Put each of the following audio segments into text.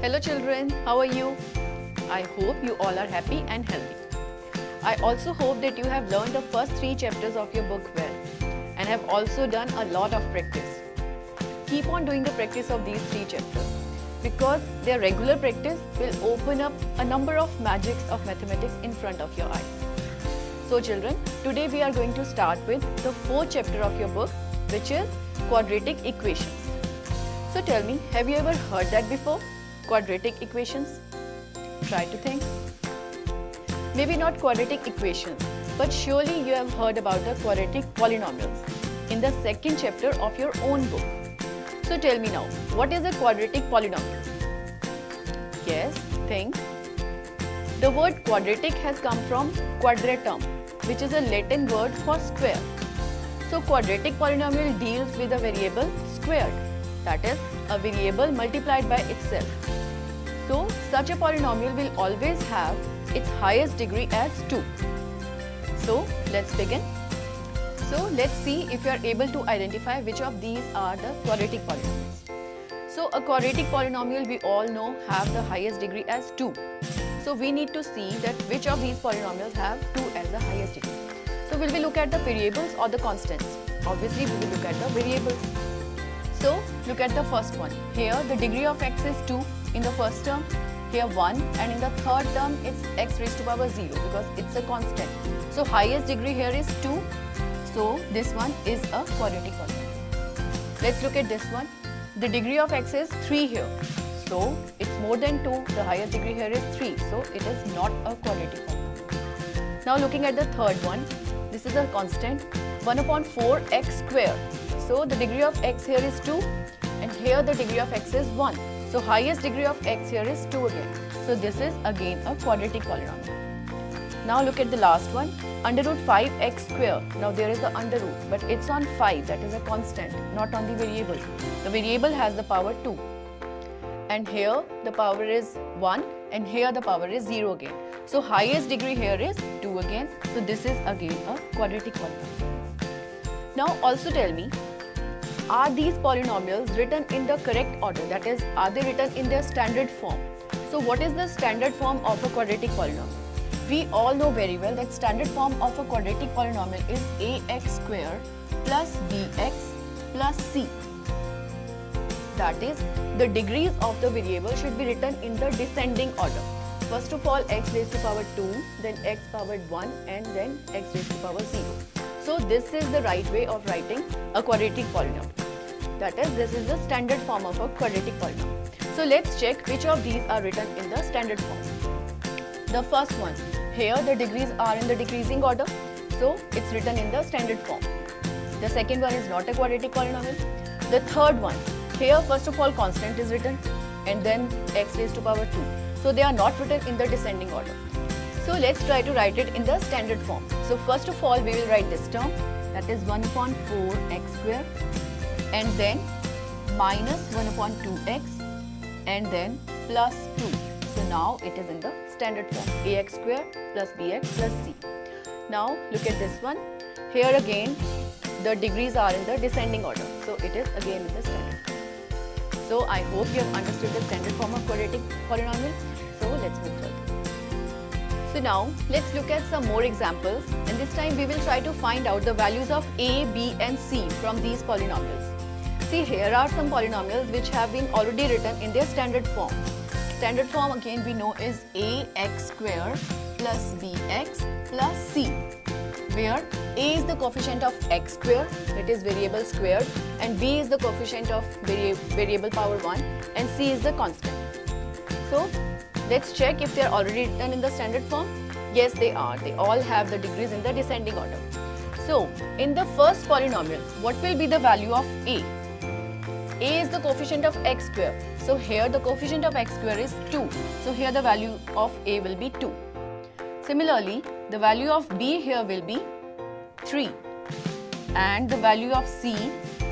Hello children, how are you? I hope you all are happy and healthy. I also hope that you have learned the first 3 chapters of your book well and have also done a lot of practice. Keep on doing the practice of these 3 chapters because their regular practice will open up a number of magics of mathematics in front of your eyes. So children, today we are going to start with the 4th chapter of your book, which is Quadratic Equations. So tell me, have you ever heard that before? Quadratic equations? Try to think. Maybe not quadratic equations, but surely you have heard about the quadratic polynomials in the 2nd chapter of your own book. So tell me now, what is a quadratic polynomial? Yes, think. The word quadratic has come from quadratum, which is a Latin word for square. So quadratic polynomial deals with a variable squared, that is, a variable multiplied by itself. So such a polynomial will always have its highest degree as 2. So let's begin. So let's see if you are able to identify which of these are the quadratic polynomials. So a quadratic polynomial we all know have the highest degree as 2. So we need to see that which of these polynomials have 2 as the highest degree. So will we look at the variables or the constants? Obviously we will look at the variables. So look at the first one. Here the degree of x is 2 in the first term, here 1, and in the third term it's x raised to power 0 because it's a constant. So highest degree here is 2. So this one is a quadratic polynomial. Let's look at this one. The degree of x is 3 here. So it's more than 2. The highest degree here is 3. So it is not a quadratic polynomial. Now looking at the third one. This is a constant 1 upon 4x square. So the degree of x here is 2 and here the degree of x is 1. So highest degree of x here is 2 again. So this is again a quadratic polynomial. Now look at the last one, under root 5x square. Now there is the under root, but it's on 5, that is a constant, not on the variable. The variable has the power 2. And here the power is 1 and here the power is 0 again. So highest degree here is 2 again. So this is again a quadratic polynomial. Now also tell me, are these polynomials written in the correct order? That is, are they written in their standard form? So what is the standard form of a quadratic polynomial? We all know very well that standard form of a quadratic polynomial is ax square plus bx plus c. That is, the degrees of the variable should be written in the descending order. First of all, x raised to power 2, then x powered 1 and then x raised to power 0. So this is the right way of writing a quadratic polynomial. That is, this is the standard form of a quadratic polynomial. So let's check which of these are written in the standard form. The first one, here the degrees are in the decreasing order. So it's written in the standard form. The second one is not a quadratic polynomial. The third one, here first of all constant is written and then x raised to power 2. So they are not written in the descending order. So let's try to write it in the standard form. So first of all we will write this term, that is 1 upon 4x square and then minus 1 upon 2x and then plus 2. So now it is in the standard form, ax square plus bx plus c. Now look at this one. Here again the degrees are in the descending order. So it is again in the standard form. So I hope you have understood the standard form of quadratic polynomial. So let's move further. So now let's look at some more examples, and this time we will try to find out the values of a, b and c from these polynomials. See, here are some polynomials which have been already written in their standard form. Standard form again we know is ax square plus bx plus c, where a is the coefficient of x square, that is variable squared, and b is the coefficient of variable power 1 and c is the constant. So let's check if they are already written in the standard form. Yes, they are. They all have the degrees in the descending order. So in the first polynomial, what will be the value of a? A is the coefficient of x square. So here the coefficient of x square is 2. So here the value of a will be 2. Similarly, the value of b here will be 3 and the value of c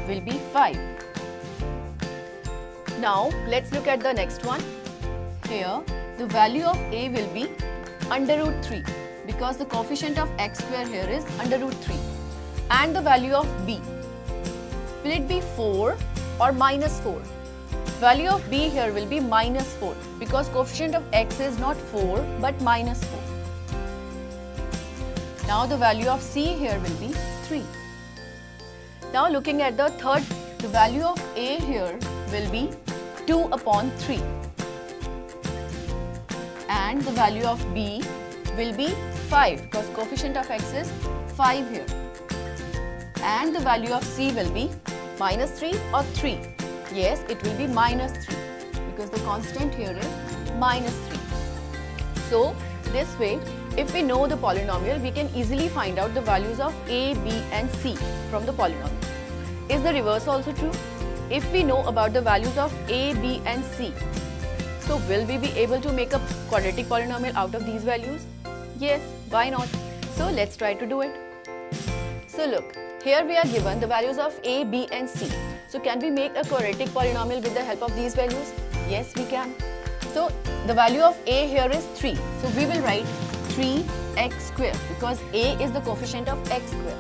will be 5. Now let's look at the next one. Here the value of a will be under root 3 because the coefficient of x square here is under root 3, and the value of b, will it be 4 or minus 4? Value of b here will be minus 4 because coefficient of x is not 4 but minus 4. Now the value of c here will be 3. Now looking at the third, the value of a here will be 2 upon 3 and the value of b will be 5 because coefficient of x is 5 here, and the value of c will be minus 3 or 3. Yes, it will be minus 3 because the constant here is minus 3. So this way, if we know the polynomial, we can easily find out the values of a, b and c from the polynomial. Is the reverse also true? If we know about the values of a, b and c, so will we be able to make a quadratic polynomial out of these values? Yes, why not? So let's try to do it. So look, here we are given the values of a, b and c. So can we make a quadratic polynomial with the help of these values? Yes, we can. So the value of a here is 3. So we will write 3x square because a is the coefficient of x square.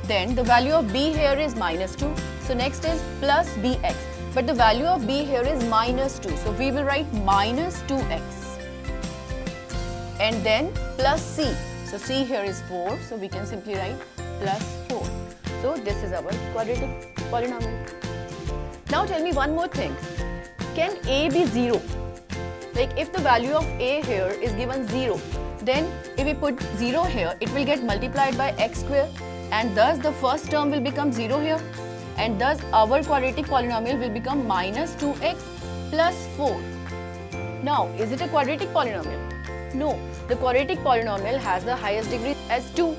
Then the value of b here is minus 2. So next is plus bx. But the value of b here is minus 2. So we will write minus 2x. And then plus c. So c here is 4. So we can simply write plus 4. So this is our quadratic polynomial. Now tell me one more thing. Can a be 0? Like if the value of a here is given 0, then if we put 0 here, it will get multiplied by x square, and thus the first term will become 0 here, and thus our quadratic polynomial will become minus 2x plus 4. Now, is it a quadratic polynomial? No, the quadratic polynomial has the highest degree as 2,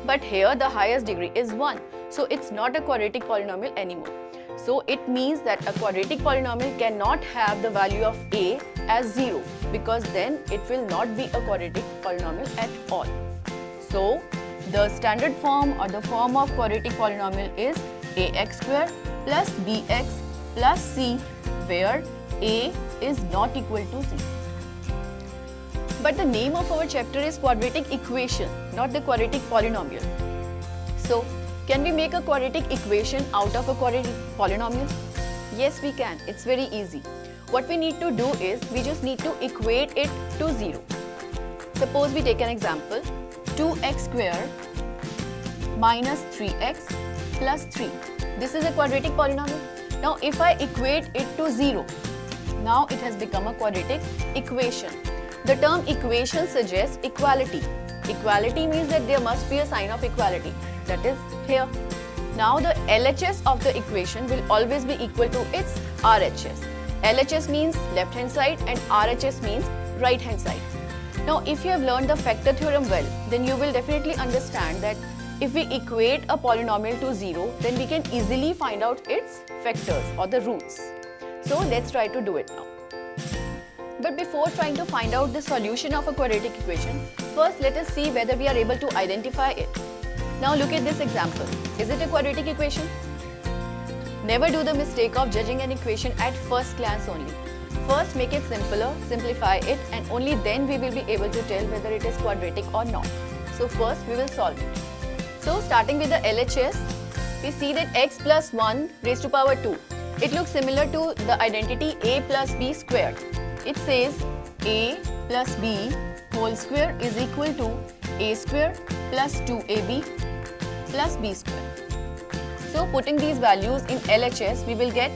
but here the highest degree is 1. So it's not a quadratic polynomial anymore. So it means that a quadratic polynomial cannot have the value of a as 0 because then it will not be a quadratic polynomial at all. So the standard form or the form of quadratic polynomial is ax square plus bx plus c, where a is not equal to 0. But the name of our chapter is quadratic equation, not the quadratic polynomial. So can we make a quadratic equation out of a quadratic polynomial? Yes, we can. It's very easy. What we need to do is we just need to equate it to 0. Suppose we take an example, 2x square minus 3x plus 3. This is a quadratic polynomial. Now if I equate it to 0, now it has become a quadratic equation. The term equation suggests equality. Equality means that there must be a sign of equality, that is here. Now the LHS of the equation will always be equal to its RHS. LHS means left hand side and RHS means right hand side. Now if you have learned the factor theorem well, then you will definitely understand that if we equate a polynomial to 0, then we can easily find out its factors or the roots. So let's try to do it now. But before trying to find out the solution of a quadratic equation, first let us see whether we are able to identify it. Now look at this example. Is it a quadratic equation? Never do the mistake of judging an equation at first glance only. First make it simpler, simplify it, and only then we will be able to tell whether it is quadratic or not. So first we will solve it. So starting with the LHS, we see that x plus 1 raised to power 2. It looks similar to the identity a plus b squared. It says a plus b whole square is equal to a square plus 2ab plus b square. So putting these values in LHS, we will get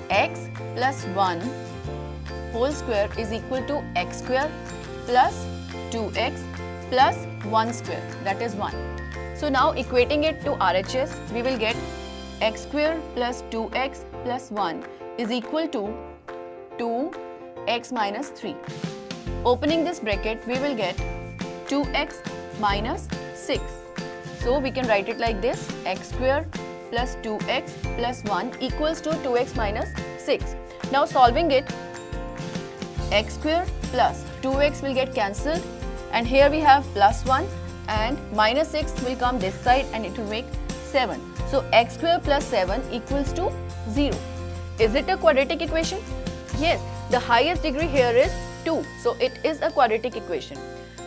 x plus 1 whole square is equal to x square plus 2x plus 1 square, that is 1. So now equating it to RHS, we will get x square plus 2x plus 1 is equal to 2x minus 3. Opening this bracket, we will get 2x minus 6. So we can write it like this, x square plus 2x plus 1 equals to 2x minus 6. Now solving it, x square plus 2x will get cancelled, and here we have plus 1 and minus 6 will come this side and it will make 7. So x square plus 7 equals to 0. Is it a quadratic equation? Yes, the highest degree here is 2. So it is a quadratic equation.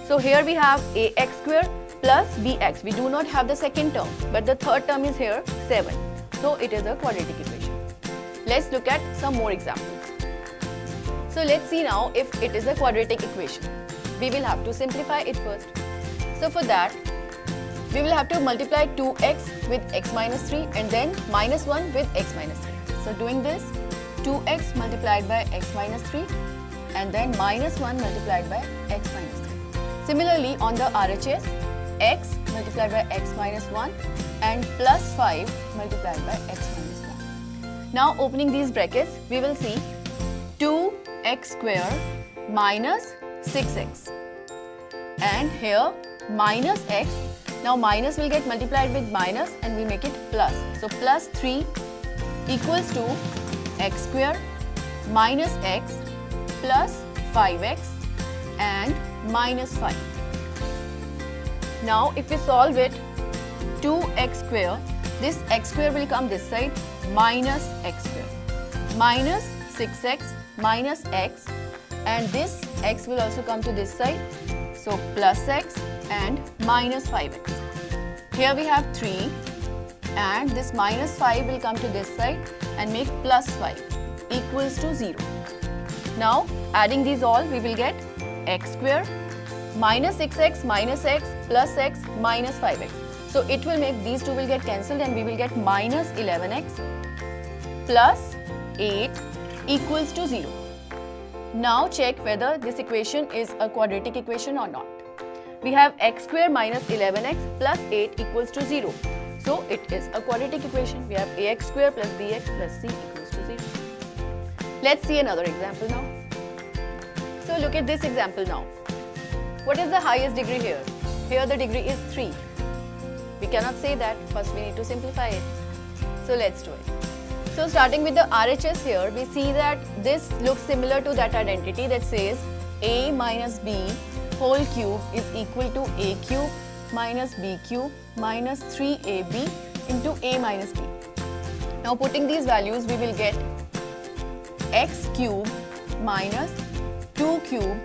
So here we have ax square plus bx. We do not have the second term, but the third term is here 7. So it is a quadratic equation. Let's look at some more examples. So let's see now if it is a quadratic equation. We will have to simplify it first. So for that, we will have to multiply 2x with x minus 3 and then minus 1 with x minus 3. So doing this, 2x multiplied by x minus 3 and then minus 1 multiplied by x minus 3. Similarly, on the RHS, x multiplied by x minus 1 and plus 5 multiplied by x minus 1. Now opening these brackets, we will see 2x square minus 6x and here minus x. Now minus will get multiplied with minus and we make it plus. So plus 3 equals to x square minus x plus 5x and minus 5. Now if we solve it, 2x square, this x square will come this side, minus x square, minus 6x minus x, and this x will also come to this side, so plus x and minus 5x. Here we have 3 and this minus 5 will come to this side and make plus 5 equals to 0. Now adding these all, we will get x square minus 6x minus x plus x minus 5x. So it will make, these two will get cancelled and we will get minus 11x plus 8 equals to 0. Now check whether this equation is a quadratic equation or not. We have x square minus 11x plus 8 equals to 0. So it is a quadratic equation. We have ax square plus bx plus c equals to 0. Let's see another example now. So look at this example now. What is the highest degree here? Here the degree is 3. We cannot say that. First we need to simplify it. So let's do it. So starting with the RHS here, we see that this looks similar to that identity that says a minus b whole cube is equal to a cube minus b cube minus 3ab into a minus b. Now putting these values, we will get x cube minus 2 cube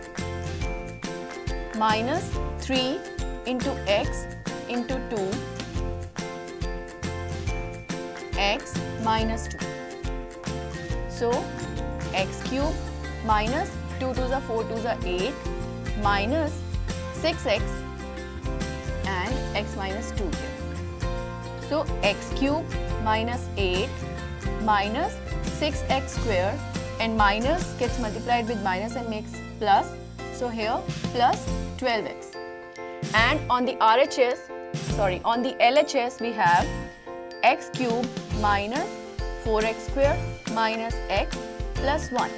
minus 3 into x into 2 x minus 2. So x cube minus 2 2s are 4 2s are 8 minus 6x and x minus 2 here. So x cube minus 8 minus 6x square and minus gets multiplied with minus and makes plus. So here plus 12x. And on the on the LHS we have x cube minus 4x square minus x plus 1.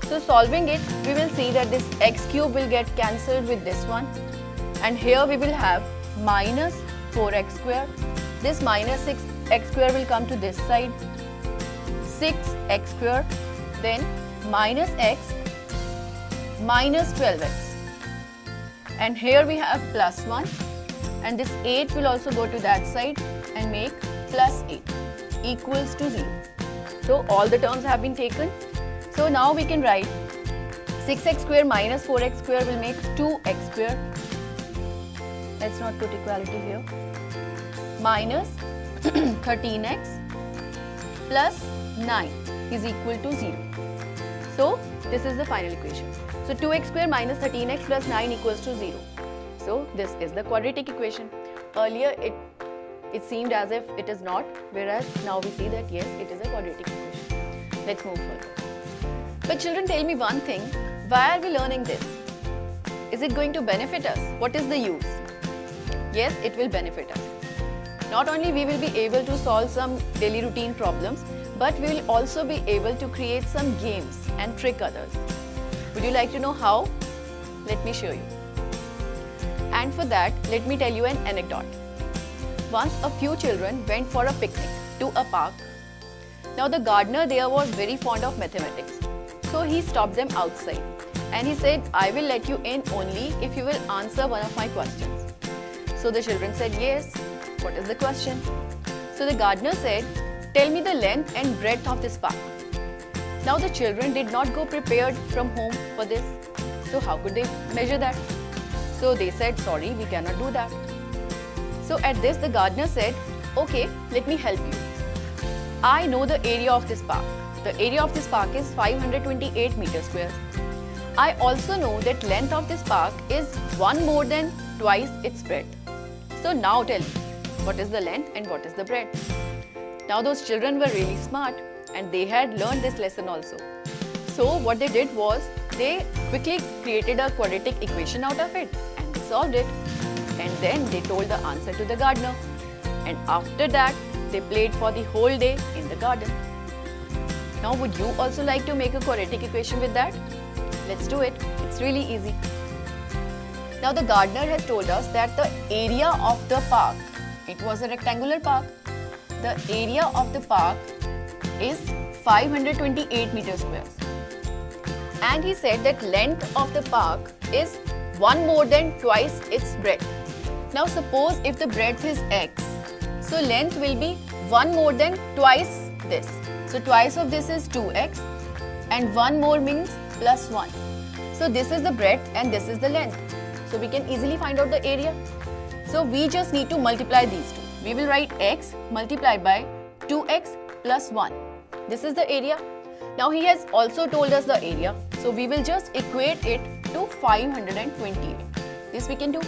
So solving it, we will see that this x cube will get cancelled with this one and here we will have minus 4x square. This minus 6x square will come to this side, 6x square, then minus x minus 12x. And here we have plus 1 and this 8 will also go to that side and make plus 8 equals to 0. So all the terms have been taken. So now we can write 6x square minus 4x square will make 2x square. Let's not put equality here. Minus 13x plus 9 is equal to 0. So this is the final equation. So 2x square minus 13x plus 9 equals to 0. So this is the quadratic equation. Earlier it seemed as if it is not, whereas now we see that yes, it is a quadratic equation. Let's move further. But children, tell me one thing, why are we learning this? Is it going to benefit us? What is the use? Yes, it will benefit us. Not only we will be able to solve some daily routine problems, but we will also be able to create some games and trick others. Would you like to know how? Let me show you. And for that, let me tell you an anecdote. Once a few children went for a picnic to a park. Now the gardener there was very fond of mathematics. So he stopped them outside and he said, I will let you in only if you will answer one of my questions. So the children said, yes. What is the question? So the gardener said, tell me the length and breadth of this park. Now the children did not go prepared from home for this. So how could they measure that? So they said, sorry, we cannot do that. So at this the gardener said, okay, let me help you. I know the area of this park. The area of this park is 528 meters square. I also know that length of this park is 1 more than twice its breadth. So now tell me, what is the length and what is the breadth? Now those children were really smart and they had learned this lesson also. So what they did was, they quickly created a quadratic equation out of it and they solved it. And then they told the answer to the gardener. And after that, they played for the whole day in the garden. Now would you also like to make a quadratic equation with that? Let's do it. It's really easy. Now the gardener has told us that the area of the park, it was a rectangular park, the area of the park is 528 meters squares. And he said that length of the park is 1 more than twice its breadth. Now suppose if the breadth is x, so length will be 1 more than twice this. So twice of this is 2x and 1 more means plus 1. So this is the breadth and this is the length. So we can easily find out the area. So we just need to multiply these two. We will write x multiplied by 2x plus 1. This is the area. Now he has also told us the area. So we will just equate it to 528. This we can do.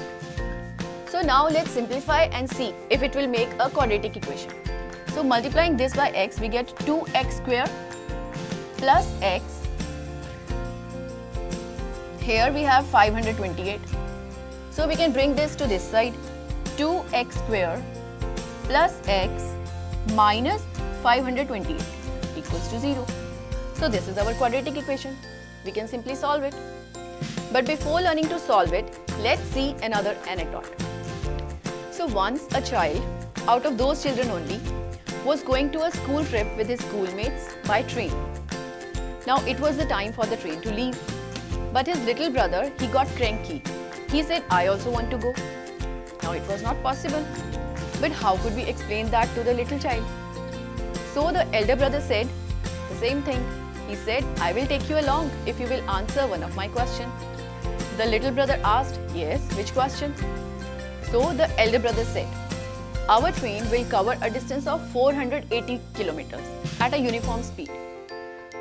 So now let's simplify and see if it will make a quadratic equation. So multiplying this by x, we get 2x square plus x. Here we have 528. So we can bring this to this side. 2x square plus x minus 528 equals to 0. So this is our quadratic equation. We can simply solve it. But before learning to solve it, let's see another anecdote. So once a child, out of those children only, was going to a school trip with his schoolmates by train. Now it was the time for the train to leave. But his little brother, he got cranky. He said, I also want to go. Now it was not possible. But how could we explain that to the little child? So the elder brother said the same thing. He said, I will take you along if you will answer one of my questions. The little brother asked, yes, which question? So the elder brother said, our train will cover a distance of 480 kilometers at a uniform speed.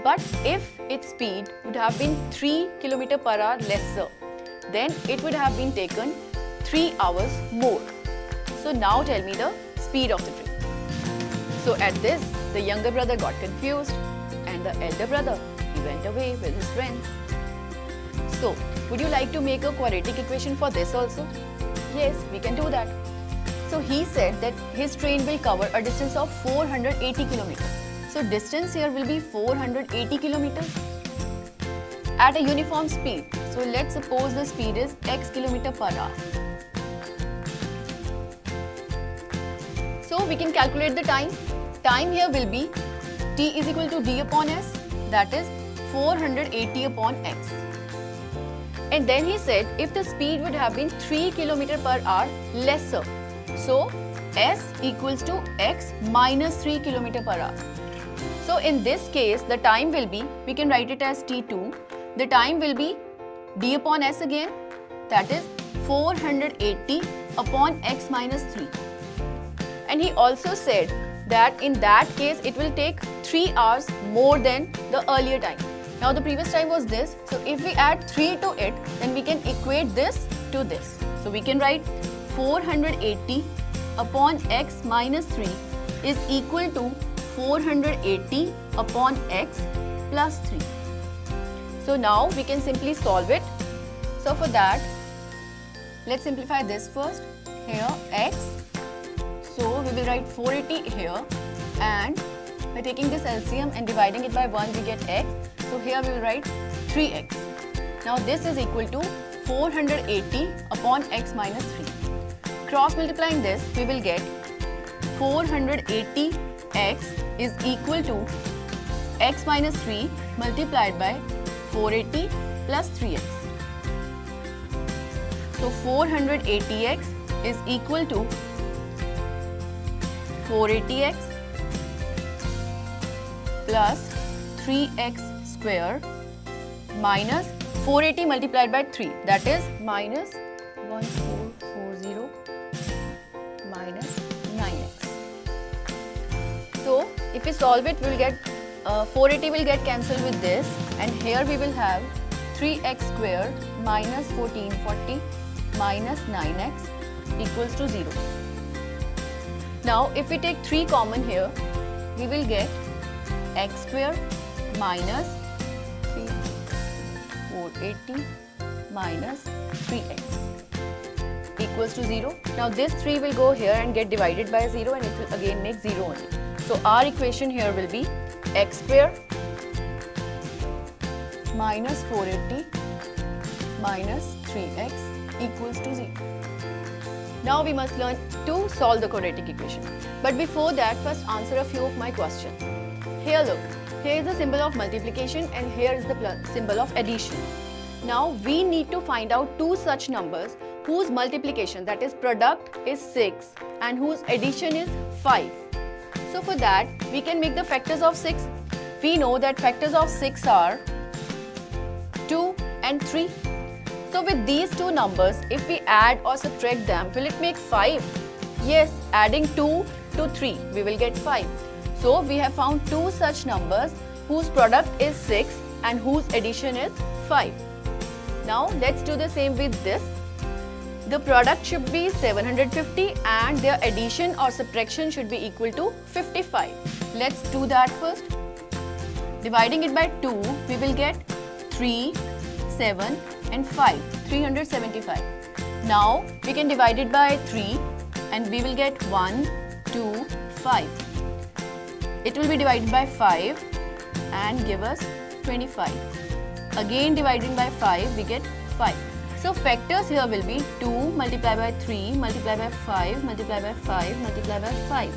But if its speed would have been 3 km per hour lesser, then it would have been taken 3 hours more. So now tell me the speed of the train. So at this, the younger brother got confused and the elder brother, he went away with his friends. So, would you like to make a quadratic equation for this also? Yes, we can do that. So he said that his train will cover a distance of 480 kilometers. So distance here will be 480 kilometers at a uniform speed. So let's suppose the speed is x kilometer per hour. So we can calculate the time. Time here will be t is equal to d upon s, that is 480 upon x. And then he said if the speed would have been 3 km per hour lesser, so s equals to x minus 3 km per hour. So in this case, the time will be, we can write it as t2. The time will be d upon s again, that is 480 upon x minus 3. And he also said that in that case, it will take 3 hours more than the earlier time. Now the previous time was this, so if we add 3 to it, then we can equate this to this. So we can write 480 upon x minus 3 is equal to 480 upon x plus 3. So now we can simply solve it. So for that, let's simplify this first. Here x, so we will write 480 here, and by taking this LCM and dividing it by 1 we get x. So here we will write 3x. Now this is equal to 480 upon x minus 3. Cross multiplying this, we will get 480x is equal to x minus 3 multiplied by 480 plus 3x. So 480x is equal to 480x plus 3x square minus 480 multiplied by 3, that is minus 1440 minus 9x. So if we solve it, we will get 480 will get cancelled with this, and here we will have 3x square minus 1440 minus 9x equals to 0. Now if we take 3 common here, we will get x square minus 480 minus 3x equals to 0. Now this 3 will go here and get divided by 0, and it will again make 0 only. So our equation here will be x square minus 480 minus 3x equals to 0. Now we must learn to solve the quadratic equation. But before that, first answer a few of my questions. Here look, here is the symbol of multiplication and here is the symbol of addition. Now we need to find out two such numbers whose multiplication, that is product, is 6 and whose addition is 5. So for that, we can make the factors of 6. We know that factors of 6 are 2 and 3. So with these two numbers, if we add or subtract them, will it make 5? Yes, adding 2 to 3, we will get 5. So we have found two such numbers whose product is 6 and whose addition is 5. Now let's do the same with this. The product should be 750 and their addition or subtraction should be equal to 55. Let's do that first. Dividing it by 2, we will get 3, 7 and 5, 375. Now we can divide it by 3 and we will get 1, 2, 5. It will be divided by 5 and give us 25. Again dividing by 5, we get 5. So factors here will be 2 multiplied by 3 multiplied by 5 multiplied by 5 multiplied by 5.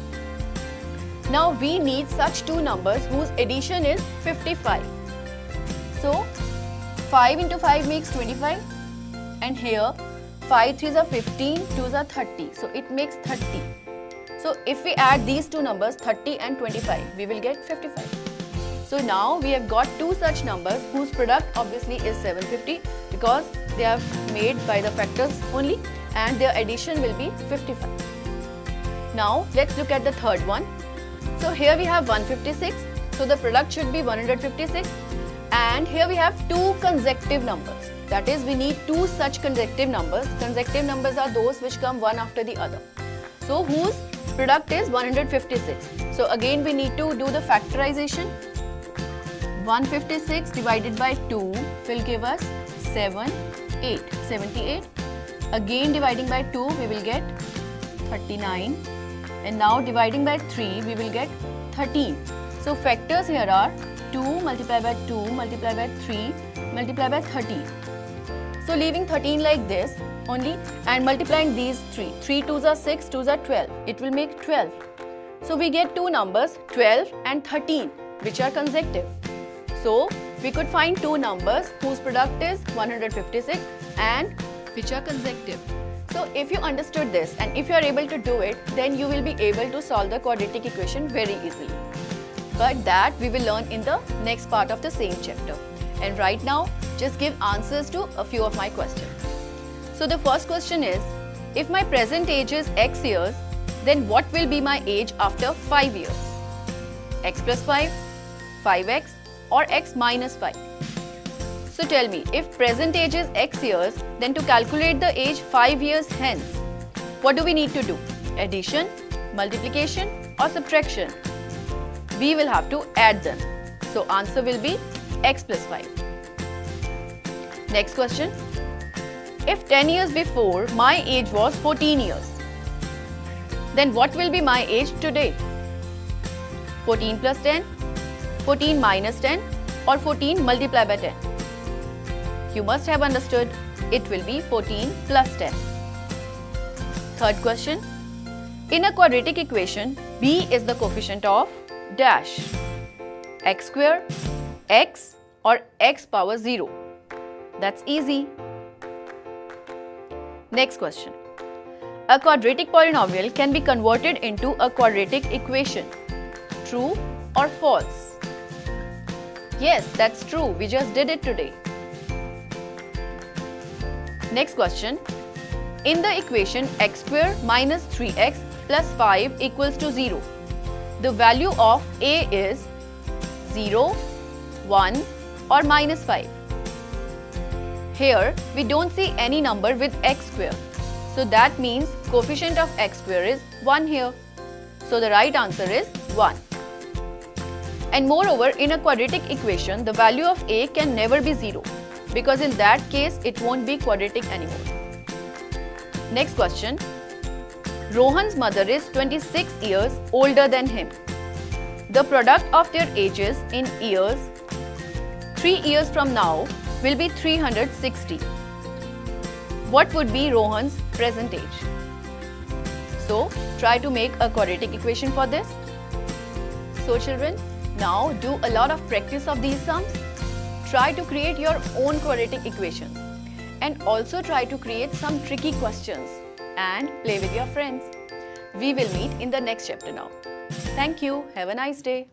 Now we need such two numbers whose addition is 55. So 5 into 5 makes 25, and here 5 3s are 15, 2s are 30, so it makes 30. So if we add these two numbers 30 and 25, we will get 55. So now we have got two such numbers whose product obviously is 750 because they are made by the factors only, and their addition will be 55. Now let's look at the third one. So here we have 156, so the product should be 156. And here we have two consecutive numbers. That is, we need two such consecutive numbers. Consecutive numbers are those which come one after the other. So whose product is 156. So again we need to do the factorization. 156 divided by 2 will give us 78. Again dividing by 2 we will get 39. And now dividing by 3 we will get 13. So factors here are 2 multiplied by 2 multiplied by 3 multiplied by 13. So leaving 13 like this only and multiplying these 3. 3 2s are 6, 2s are 12. It will make 12. So we get two numbers 12 and 13 which are consecutive. So we could find two numbers whose product is 156 and which are consecutive. So if you understood this and if you are able to do it, then you will be able to solve the quadratic equation very easily. But that we will learn in the next part of the same chapter. And right now, just give answers to a few of my questions. So the first question is, if my present age is x years, then what will be my age after 5 years? X plus 5, 5x or x minus 5? So tell me, if present age is x years, then to calculate the age 5 years hence, what do we need to do? Addition, multiplication or subtraction? We will have to add them. So answer will be x plus 5. Next question. If 10 years before my age was 14 years, then what will be my age today? 14 plus 10, 14 minus 10 or 14 multiplied by 10? You must have understood it will be 14 plus 10. Third question. In a quadratic equation, b is the coefficient of dash, x square, x or x power 0. That's easy. Next question. A quadratic polynomial can be converted into a quadratic equation. True or false? Yes, that's true. We just did it today. Next question. In the equation x square minus 3x plus 5 equals to 0, the value of a is 0, 1 or minus 5. Here we don't see any number with x square. So that means coefficient of x square is 1 here. So the right answer is 1. And moreover, in a quadratic equation, the value of a can never be 0 because in that case it won't be quadratic anymore. Next question. Rohan's mother is 26 years older than him. The product of their ages in years 3 years from now will be 360. What would be Rohan's present age? So, try to make a quadratic equation for this. So children, now do a lot of practice of these sums. Try to create your own quadratic equations and also try to create some tricky questions and play with your friends. We will meet in the next chapter now. Thank you. Have a nice day.